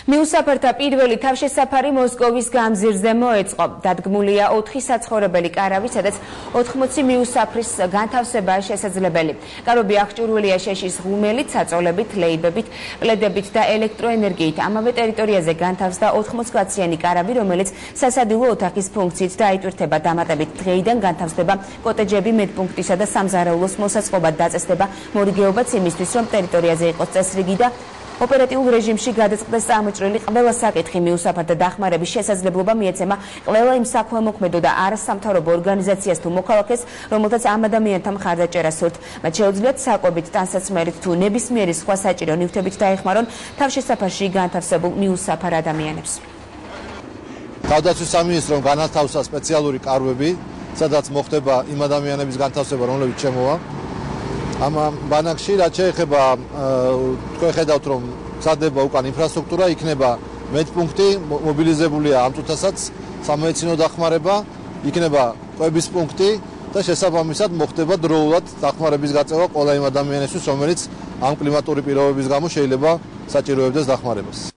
მიუსაფართა პირველი თავშესაფარი მოსკოვის გამზირზე მოეწყო. დადგმულია 4 საცხოვრებელი კარავი, სადაც 80 მიუსაფრის განთავსებაა შესაძლებელი. კარები აღჭურვილია შეშის ღუმელით, საწოლებით, ლეიბებით, პლედებით და ელექტროენერგიით. ამავე ტერიტორიაზე განთავსდა 80 კაციანი კარავი, რომელიც სასადილო ოთახის ფუნქციით დაიტვირთება. დამატებით დღეიდან განთავსდება კოტეჯები, медპუნქტისა და სამზარეულოს მოსაწყობად დაწესდება მორიგეობაც იმისთვის, რომ ტერიტორიაზე იყოს წესრიგი და ოპერატიულ რეჟიმში გადაწყდეს წამოჭრილი ყველა საკითხი. მიუსაფართა დახმარების შესაძლებლობა მიეცემა ყველა იმ საქველმოქმედო და არასამთავრობო ორგანიზაციას თუ მოქალაქეს, რომელთაც ამ ადამიანთა მხარდაჭერას სურთ. მათ შეუძლიათ საკვებით, ტანსაცმელით თუ ნებისმიერი სხვა საჭირო ნივთებით დაეხმარონ თავშესაფარში განთავსებულ მიუსაფარ ადამიანებს. თავდაცვის სამინისტრომ განათავსა სპეციალური კარვები, სადაც მოხდება იმ ადამიანების განთავსება, რომლებიც შემოვა. ამ ბანაკში რაც შეეხება თქვენ ხედავთ რომ გზადდება უკან ინფრასტრუქტურა, იქნება медპუნქტი, მობილიზებულია ამ წუთასაც სამედიცინო დახმარება, იქნება კვების პუნქტი და შესაბამისად მოხდება დროულად დახმარების გაწევა ყველა იმ ადამიანისთვის, რომელიც ამ კლიმატური პირობების გამო შეიძლება საჭიროებდეს დახმარებას.